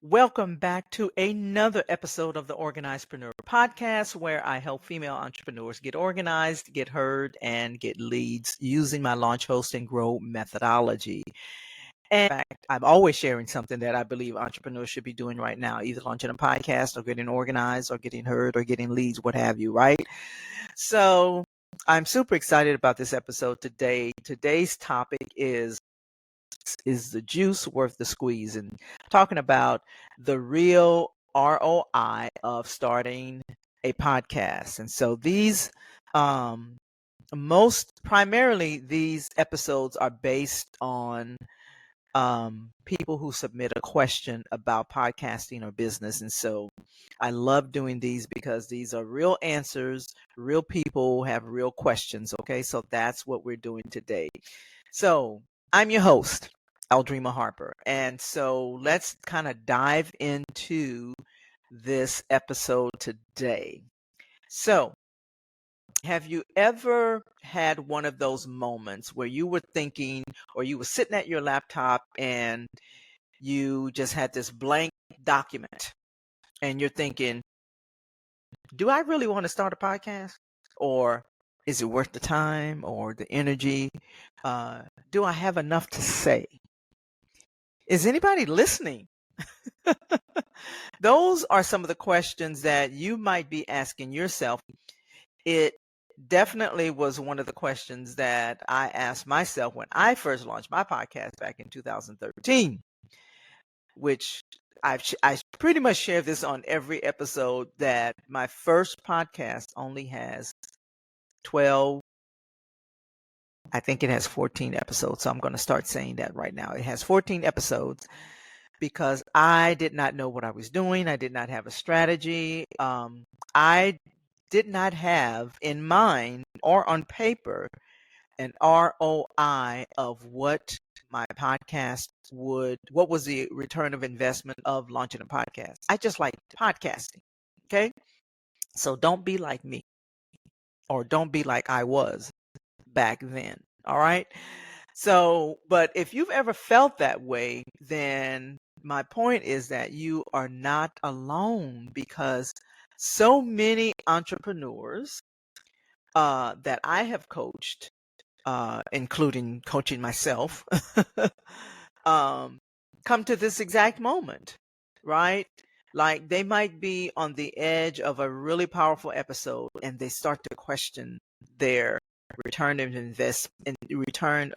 Welcome back to another episode of the Organizedpreneur podcast, where I help female entrepreneurs get organized, get heard, and get leads using my launch, host, and grow methodology. And in fact, I'm always sharing something that I believe entrepreneurs should be doing right now, either launching a podcast or getting organized or getting heard or getting leads, what have you, right? So I'm super excited about this episode today. Today's topic is the juice worth the squeeze, and talking about the real ROI of starting a podcast. And so these most primarily these episodes are based on people who submit a question about podcasting or business. And so I love doing these because these are real answers. Real people have real questions. Okay, so that's what we're doing today. So I'm your host, Eldrima Harper. And so let's kind of dive into this episode today. So, have you ever had one of those moments where you were thinking, or you were sitting at your laptop and you just had this blank document and you're thinking, do I really want to start a podcast? Or is it worth the time or the energy? Do I have enough to say? Is anybody listening? Those are some of the questions that you might be asking yourself. It definitely was one of the questions that I asked myself when I first launched my podcast back in 2013, which I pretty much share this on every episode, that my first podcast only has 12, I think it has 14 episodes. So I'm going to start saying that right now. It has 14 episodes because I did not know what I was doing. I did not have a strategy. I did not have in mind or on paper an ROI of what my podcast what was the return of investment of launching a podcast. I just like podcasting. Okay. So don't be like me, or don't be like I was back then. All right. So, but if you've ever felt that way, then my point is that you are not alone, because so many entrepreneurs that I have coached, including coaching myself, come to this exact moment, right? Like they might be on the edge of a really powerful episode and they start to question their return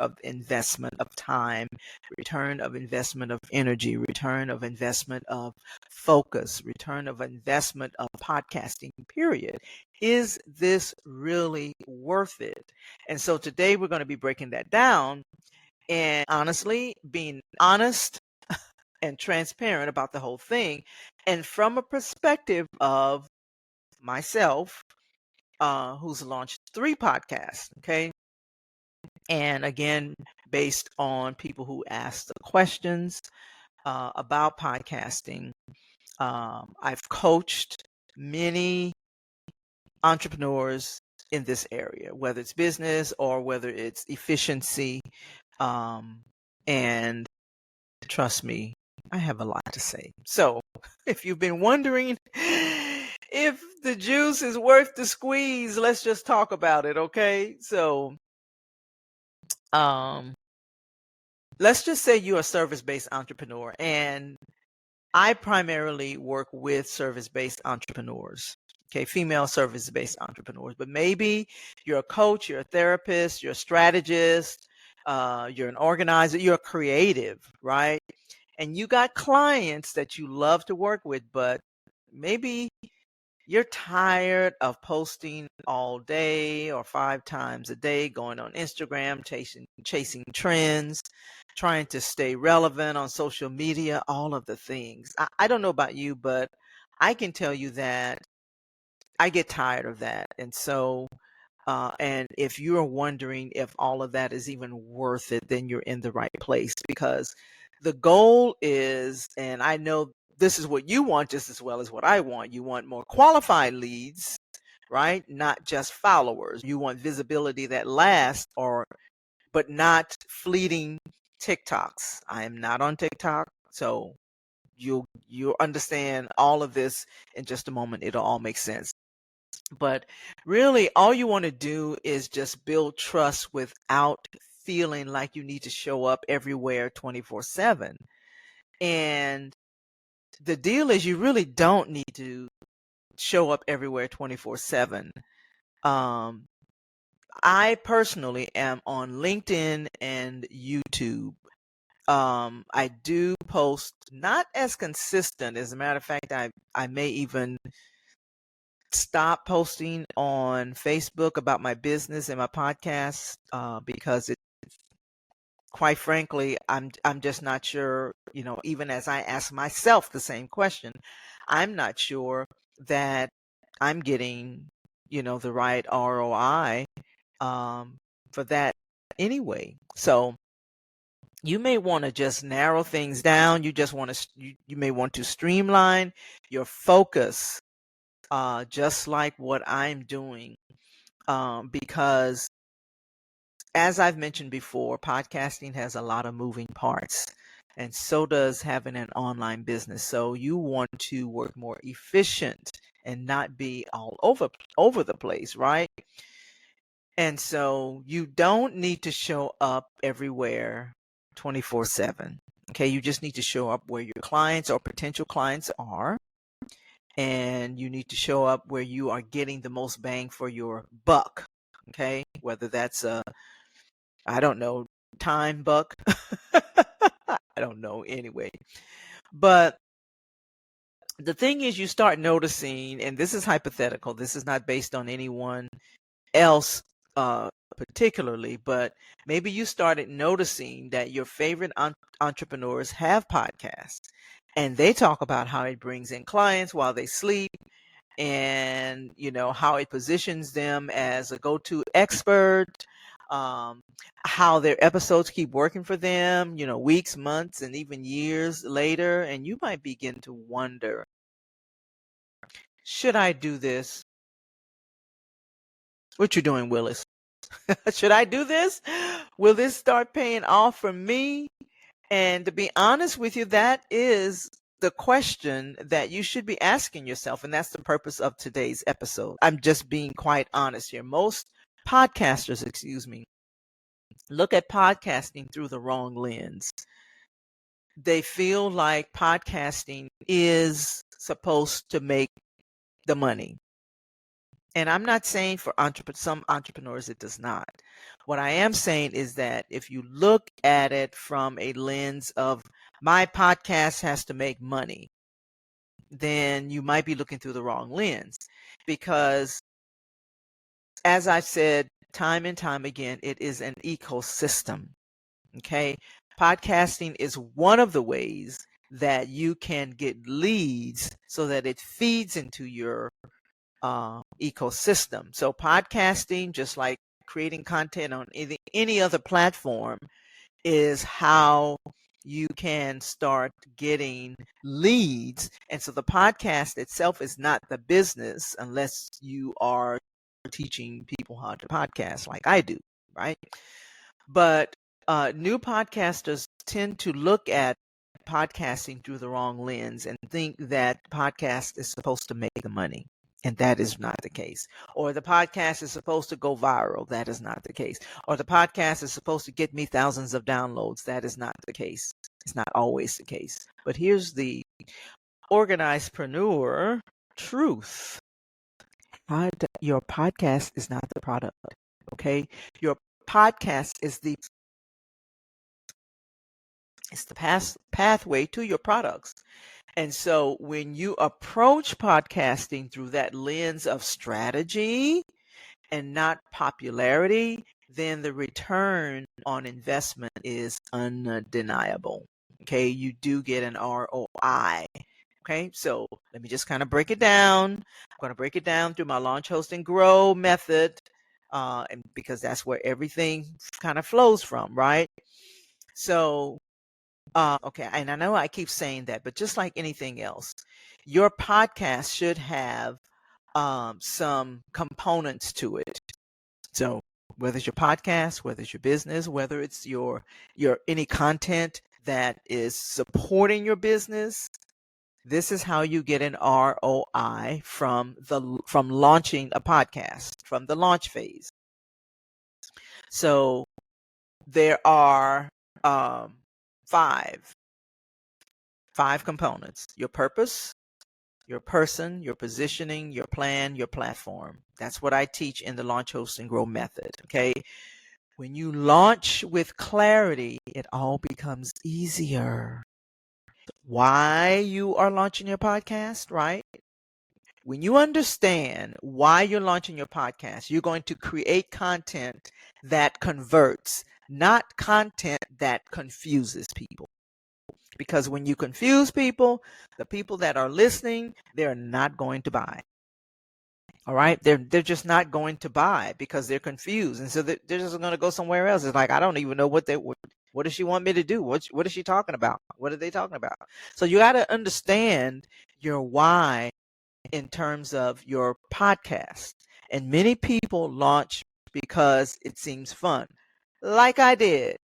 of investment of time, return of investment of energy, return of investment of focus, return of investment of podcasting, period. Is this really worth it? And so today we're going to be breaking that down and honestly being honest and transparent about the whole thing, and from a perspective of myself, who's launched 3 podcasts, okay? And again, based on people who asked the questions about podcasting. I've coached many entrepreneurs in this area, whether it's business or whether it's efficiency. And trust me, I have a lot to say. So if you've been wondering if the juice is worth the squeeze, let's just talk about it, okay? So let's just say you're a service-based entrepreneur, and I primarily work with service-based entrepreneurs, okay, female service-based entrepreneurs. But maybe you're a coach, you're a therapist, you're a strategist, you're an organizer, you're a creative, right? And you got clients that you love to work with, but maybe you're tired of posting all day or 5 times a day, going on Instagram, chasing trends, trying to stay relevant on social media, all of the things. I don't know about you, but I can tell you that I get tired of that. And so, and if you're wondering if all of that is even worth it, then you're in the right place, because the goal is, and I know this is what you want just as well as what I want. You want more qualified leads, right? Not just followers. You want visibility that lasts, but not fleeting TikToks. I am not on TikTok, so you'll understand all of this in just a moment. It'll all make sense. But really, all you want to do is just build trust without feeling like you need to show up everywhere 24/7. And the deal is you really don't need to show up everywhere 24/7. I personally am on LinkedIn and YouTube. I do post not as consistent. As a matter of fact, I may even stop posting on Facebook about my business and my podcast because it, quite frankly, I'm just not sure. Even as I ask myself the same question, I'm not sure that I'm getting the right ROI for that anyway. So you may want to just narrow things down. You may want to streamline your focus, just like what I'm doing, because as I've mentioned before, podcasting has a lot of moving parts, and so does having an online business. So you want to work more efficient and not be all over the place, right? And so you don't need to show up everywhere 24/7. Okay, you just need to show up where your clients or potential clients are, and you need to show up where you are getting the most bang for your buck. Okay, whether that's I don't know, time buck. I don't know anyway. But the thing is, you start noticing, and this is hypothetical, this is not based on anyone else particularly, but maybe you started noticing that your favorite entrepreneurs have podcasts, and they talk about how it brings in clients while they sleep, and how it positions them as a go-to expert, how their episodes keep working for them, weeks, months, and even years later. And you might begin to wonder, should I do this? What you doing, Willis? Should I do this? Will this start paying off for me? And to be honest with you, that is the question that you should be asking yourself. And that's the purpose of today's episode. I'm just being quite honest here. Most podcasters, look at podcasting through the wrong lens. They feel like podcasting is supposed to make the money. And I'm not saying for some entrepreneurs it does not. What I am saying is that if you look at it from a lens of my podcast has to make money, then you might be looking through the wrong lens. Because as I've said time and time again, it is an ecosystem. Okay. Podcasting is one of the ways that you can get leads so that it feeds into your ecosystem. So podcasting, just like creating content on any other platform, is how you can start getting leads. And so the podcast itself is not the business unless you are teaching people how to podcast like I do, right? But new podcasters tend to look at podcasting through the wrong lens and think that podcast is supposed to make the money. And that is not the case. Or the podcast is supposed to go viral. That is not the case. Or the podcast is supposed to get me thousands of downloads. That is not the case. It's not always the case. But here's the OrganizedPreneur Truth. Your podcast is not the product. Okay? Your podcast is the pathway to your products. And so when you approach podcasting through that lens of strategy and not popularity, then the return on investment is undeniable. Okay, you do get an ROI. Okay, so let me just kind of break it down. I'm going to break it down through my launch, host, and grow method, and because that's where everything kind of flows from, right? So okay, and I know I keep saying that, but just like anything else, your podcast should have some components to it. So whether it's your podcast, whether it's your business, whether it's your any content that is supporting your business, This is how you get an ROI from launching a podcast, from the launch phase. So there are five components: your purpose, your person, your positioning, your plan, your platform. That's what I teach in the Launch, Host, and Grow method. Okay. When you launch with clarity, it all becomes easier. Why you are launching your podcast, right? When you understand why you're launching your podcast, you're going to create content that converts, not content that confuses people. Because when you confuse people, the people that are listening, they're not going to buy. All right, they're just not going to buy because they're confused, and so they're just going to go somewhere else. It's like, I don't even know what does she want me to do? What is she talking about? What are they talking about? So you got to understand your why in terms of your podcast. And many people launch because it seems fun, like I did.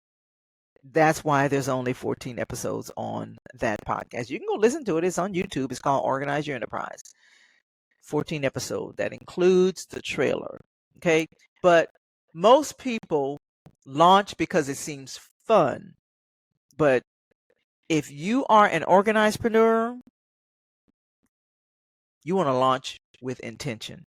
That's why there's only 14 episodes on that podcast. You can go listen to it. It's on YouTube. It's called Organize Your Enterprise. 14 episode that includes the trailer. Okay. But most people launch because it seems fun. But if you are an organizedpreneur, you want to launch with intention.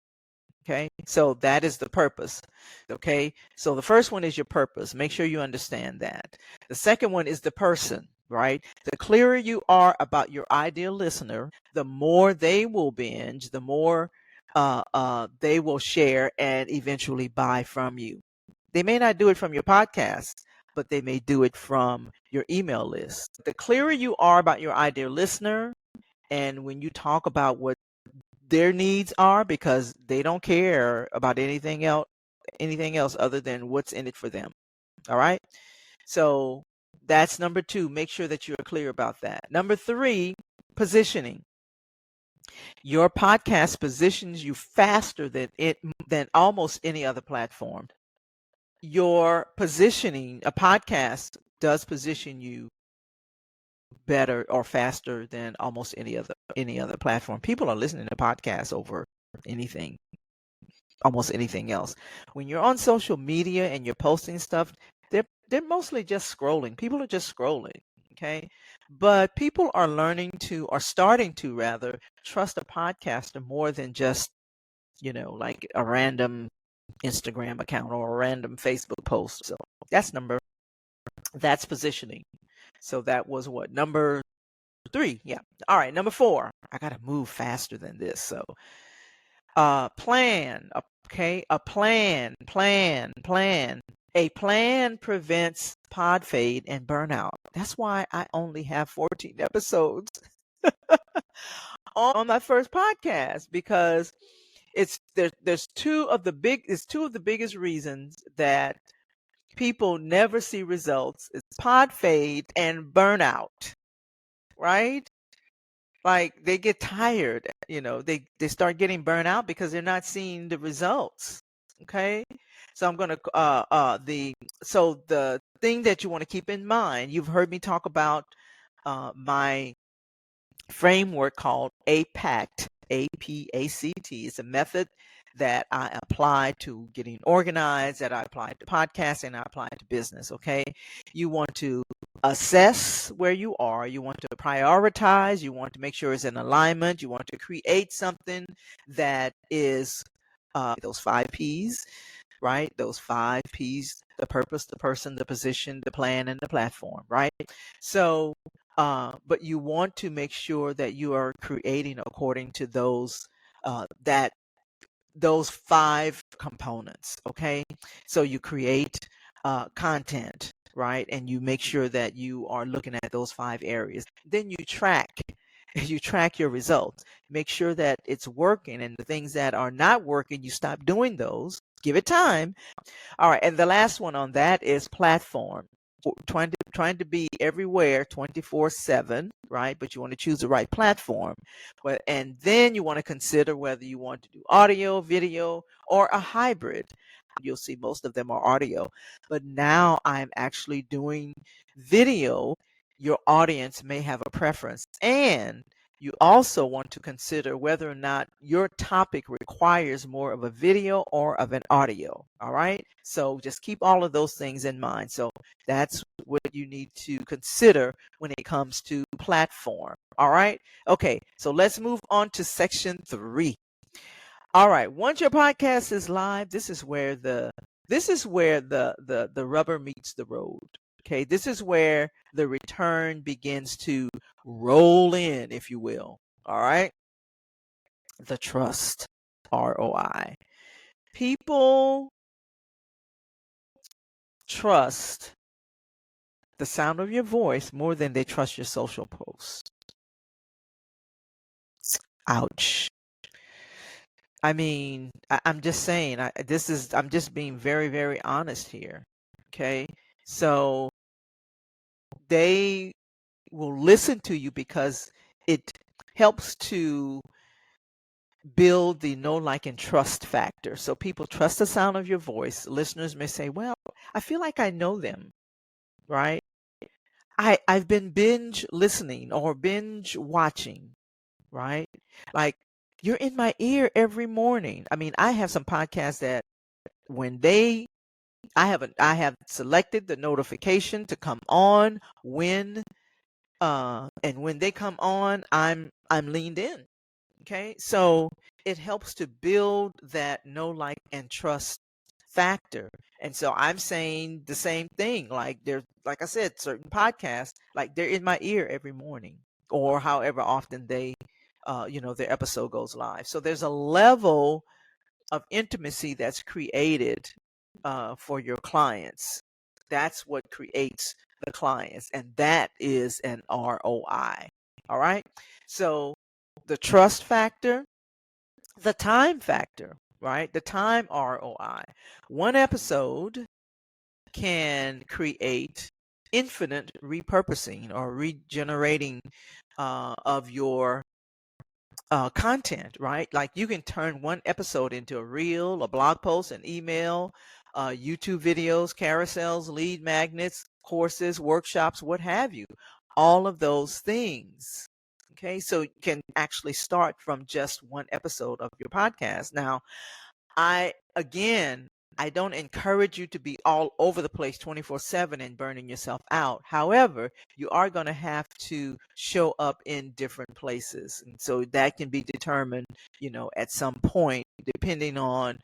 Okay. So that is the purpose. Okay. So the first one is your purpose. Make sure you understand that. The second one is the person, right? The clearer you are about your ideal listener, the more they will binge, the more they will share and eventually buy from you. They may not do it from your podcast, but they may do it from your email list. The clearer you are about your ideal listener, and when you talk about what their needs are, because they don't care about anything else other than what's in it for them. All right. So that's number 2. Make sure that you're clear about that. Number 3, positioning. Your podcast positions you faster than almost any other platform. Your positioning, a podcast does position you better or faster than almost any other platform. People are listening to podcasts over almost anything else. When you're on social media and you're posting stuff, they're mostly just scrolling. People are just scrolling. Okay. But people are starting to rather trust a podcaster more than just, like a random Instagram account or a random Facebook post. So that's positioning. So that was what? Number 3. Yeah. All right. Number 4. I got to move faster than this. So, plan. Okay. A plan. A plan prevents podfade and burnout. That's why I only have 14 episodes on my first podcast, because there's two of the biggest reasons that people never see results. It's podfade and burnout, right? Like, they get tired, they start getting burnt out because they're not seeing the results. Okay. So I'm going to the thing that you want to keep in mind, you've heard me talk about my framework called APACT. APACT. It's a method that I apply to getting organized, that I apply to podcasting, and I apply to business. Okay. You want to assess where you are. You want to prioritize. You want to make sure it's in alignment. You want to create something that is those 5 P's, right? Those 5 P's: the purpose, the person, the position, the plan, and the platform, right? So, but you want to make sure that you are creating according to those 5 components. Okay. So you create content, right? And you make sure that you are looking at those 5 areas. Then you track your results. Make sure that it's working, and the things that are not working, you stop doing those. Give it time. All right. And the last one on that is platform. Trying to be everywhere 24/7, right? But you want to choose the right platform. And then you want to consider whether you want to do audio, video, or a hybrid. You'll see most of them are audio, but now I'm actually doing video. Your audience may have a preference, and you also want to consider whether or not your topic requires more of a video or of an audio. All right. So just keep all of those things in mind. So that's what you need to consider when it comes to platform. All right. Okay. So let's move on to section 3. All right. Once your podcast is live, this is where the rubber meets the road. Okay. This is where the return begins to roll in, if you will. All right. The trust ROI. People trust the sound of your voice more than they trust your social posts. Ouch. I mean, I'm just saying, I'm just being very, very honest here. Okay. So they will listen to you because it helps to build the know, like, and trust factor. So people trust the sound of your voice. Listeners may say, well, I feel like I know them, right? I've been binge listening or binge watching, right? Like, you're in my ear every morning. I mean, I have some podcasts that when I have selected the notification to come on and when they come on, I'm leaned in. Okay. So it helps to build that know, like, and trust factor. And so I'm saying the same thing. Like I said, certain podcasts, like they're in my ear every morning or however often their episode goes live. So there's a level of intimacy that's created for your clients. That's what creates the clients, and that is an ROI. All right. So the trust factor, the time factor, right? The time ROI. One episode can create infinite repurposing or regenerating of your content, right? Like you can turn one episode into a reel, a blog post, an email, YouTube videos, carousels, lead magnets, courses, workshops, what have you. All of those things. Okay, so you can actually start from just one episode of your podcast. Now, I don't encourage you to be all over the place 24/7 and burning yourself out. However, you are going to have to show up in different places. And so that can be determined, at some point, depending on,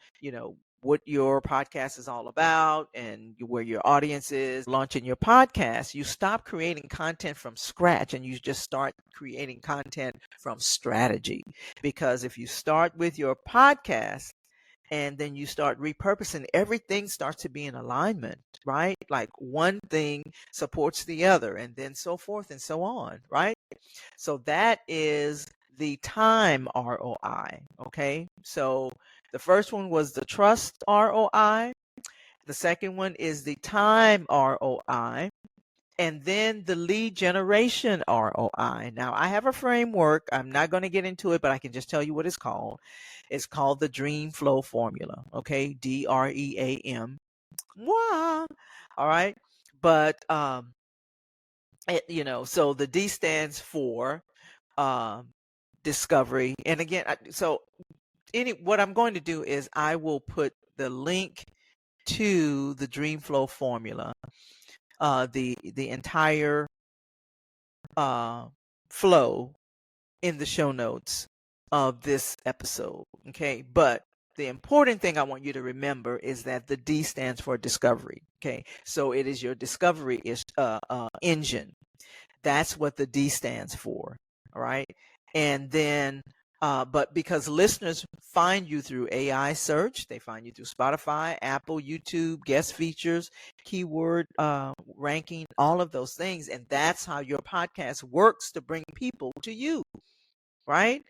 what your podcast is all about and where your audience is. Launching your podcast, you stop creating content from scratch and you just start creating content from strategy. Because if you start with your podcast, and then you start repurposing, everything starts to be in alignment, right? Like one thing supports the other, and then so forth and so on, right? So that is the time ROI. Okay. So the first one was the trust ROI. The second one is the time ROI. And then the lead generation ROI. Now, I have a framework. I'm not going to get into it, but I can just tell you what it's called. It's called the Dream Flow Formula. Okay, DREAM. Wow. All right. But so the D stands for discovery. And again, what I'm going to do is I will put the link to the Dream Flow Formula, the entire flow in the show notes of this episode. Okay. But the important thing I want you to remember is that the D stands for discovery. Okay. So it is your discovery engine. That's what the D stands for. All right. And then, but because listeners find you through AI search, they find you through Spotify, Apple, YouTube, guest features, keyword ranking, all of those things. And that's how your podcast works to bring people to you, right?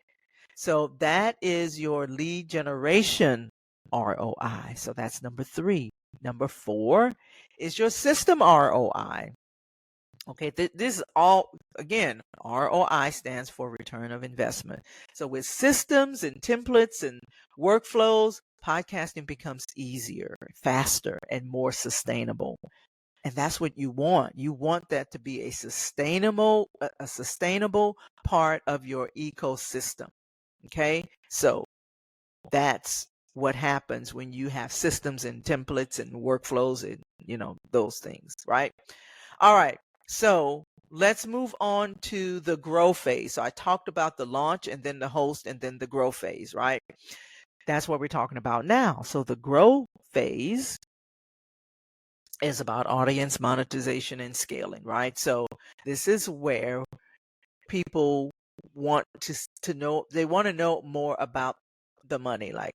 So that is your lead generation ROI. So that's number 3. Number 4 is your system ROI. Okay, this is all, again, ROI stands for return of investment. So with systems and templates and workflows, podcasting becomes easier, faster, and more sustainable. And that's what you want. You want that to be a sustainable part of your ecosystem. Okay. So that's what happens when you have systems and templates and workflows and, those things, right? All right. So let's move on to the grow phase. So I talked about the launch and then the host and then the grow phase, right? That's what we're talking about now. So the grow phase is about audience monetization and scaling, right? So this is where people want to know, they want to know more about the money. Like,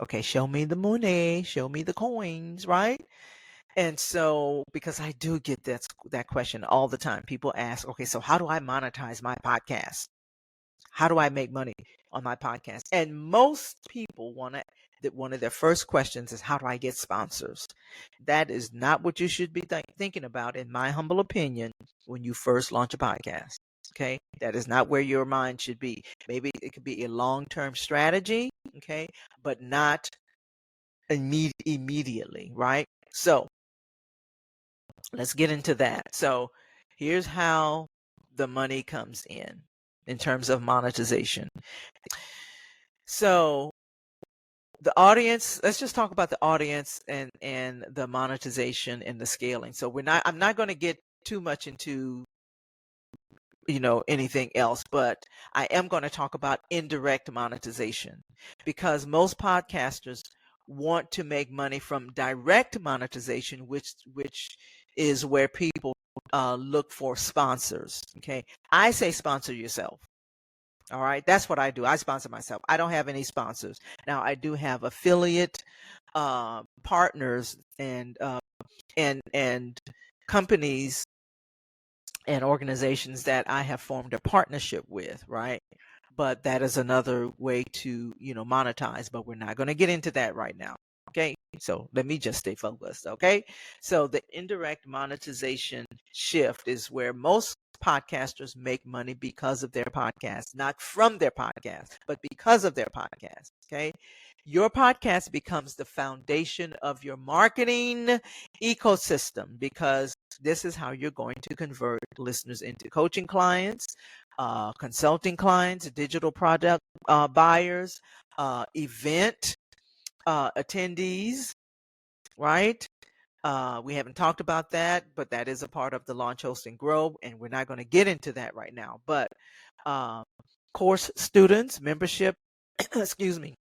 okay, show me the money, show me the coins, right? And so, because I do get that question all the time, people ask, okay, so how do I monetize my podcast? How do I make money on my podcast? And most people that one of their first questions is, how do I get sponsors? That is not what you should be thinking about, in my humble opinion, when you first launch a podcast. Okay, that is not where your mind should be. Maybe it could be a long-term strategy, okay, but not immediately, right? So let's get into that. So here's how the money comes in terms of monetization. So the audience, let's just talk about the audience and the monetization and the scaling. So I'm not going to get too much into anything else, but I am going to talk about indirect monetization, because most podcasters want to make money from direct monetization, which is where people look for sponsors. Okay, I say sponsor yourself. All right, that's what I do. I sponsor myself. I don't have any sponsors. Now I do have affiliate partners and companies and organizations that I have formed a partnership with, right? But that is another way to, monetize, but we're not going to get into that right now. Okay. So let me just stay focused. Okay. So the indirect monetization shift is where most podcasters make money because of their podcast, not from their podcast, but because of their podcast. Okay. Your podcast becomes the foundation of your marketing ecosystem, because this is how you're going to convert listeners into coaching clients, consulting clients, digital product buyers, event attendees, right? We haven't talked about that, but that is a part of the launch, host, and grow, and we're not going to get into that right now. But course students, membership, excuse me,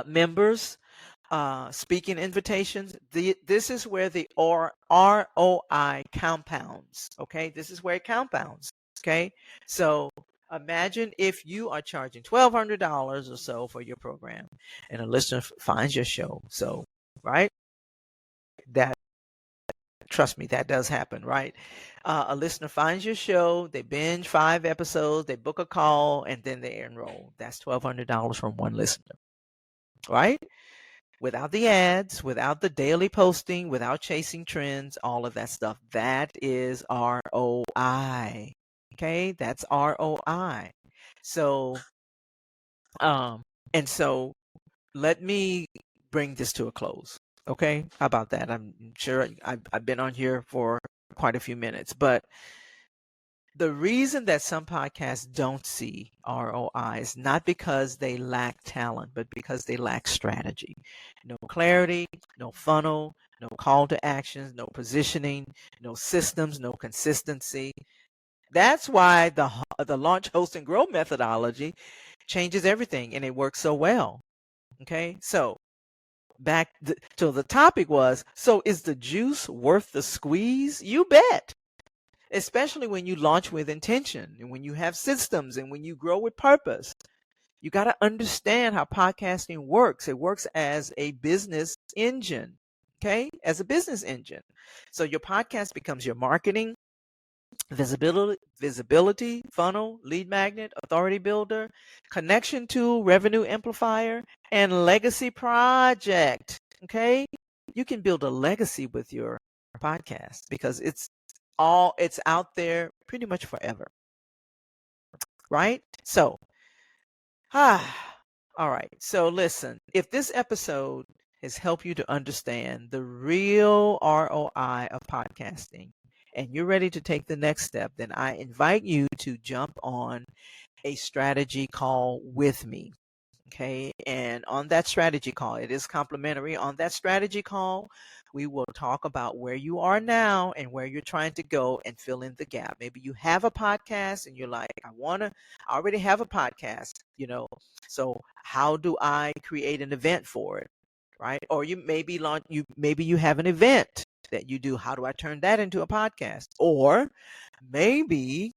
members, speaking invitations. This is where the ROI compounds. Okay, this is where it compounds. Okay, so imagine if you are charging $1,200 or so for your program, and a listener finds your show. So, right, that, trust me, that does happen, right? A listener finds your show, they binge 5 episodes, they book a call, and then they enroll. That's $1,200 from one listener, right? Without the ads, without the daily posting, without chasing trends, all of that stuff. That is ROI. Okay, that's ROI. So, and so let me bring this to a close. Okay, how about that? I'm sure I've been on here for quite a few minutes, but the reason that some podcasts don't see ROI is not because they lack talent, but because they lack strategy. No clarity, no funnel, no call to actions, no positioning, no systems, no consistency. That's why the launch, host, and grow methodology changes everything, and it works so well. Okay, so back to the topic was, so is the juice worth the squeeze? You bet. Especially when you launch with intention and when you have systems and when you grow with purpose. You got to understand how podcasting works. It works as a business engine, okay? As a business engine. So your podcast becomes your marketing, visibility, funnel, lead magnet, authority builder, connection tool, revenue amplifier, and legacy project, okay? You can build a legacy with your podcast because it's out there pretty much forever, right? So all right, so listen, if this episode has helped you to understand the real ROI of podcasting, and you're ready to take the next step, then I invite you to jump on a strategy call with me. Okay. And on that strategy call, it is complimentary. On that strategy call, we will talk about where you are now and where you're trying to go and fill in the gap. Maybe you have a podcast and you're like, I already have a podcast, so how do I create an event for it? Right. Or maybe you have an event that you do. How do I turn that into a podcast? Or maybe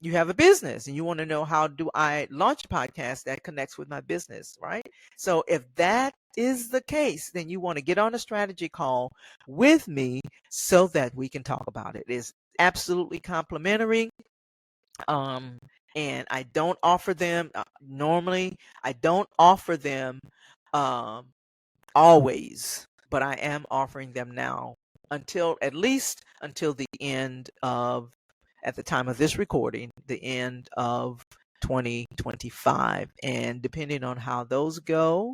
you have a business and you want to know, how do I launch a podcast that connects with my business, right? So if that is the case, then you want to get on a strategy call with me so that we can talk about it. It is absolutely complimentary. And I don't offer them normally. I don't offer them um, always, but I am offering them now at least until the end of, at the time of this recording, the end of 2025. And depending on how those go,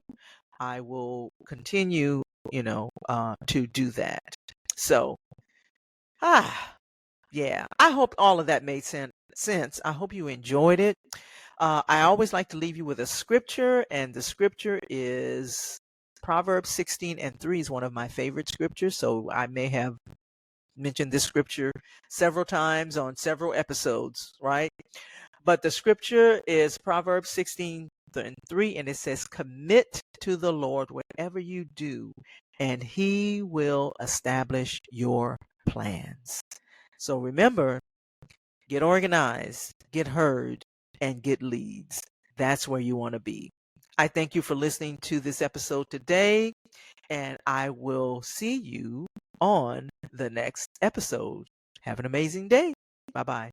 I will continue, to do that. So, yeah, I hope all of that made sense. I hope you enjoyed it. I always like to leave you with a scripture, and the scripture is Proverbs 16:3 is one of my favorite scriptures. So I may have mentioned this scripture several times on several episodes, right? But the scripture is Proverbs 16:3, and it says, "Commit to the Lord whatever you do, and he will establish your plans." So remember, get organized, get heard, and get leads. That's where you want to be. I thank you for listening to this episode today, and I will see you on the next episode. Have an amazing day. Bye-bye.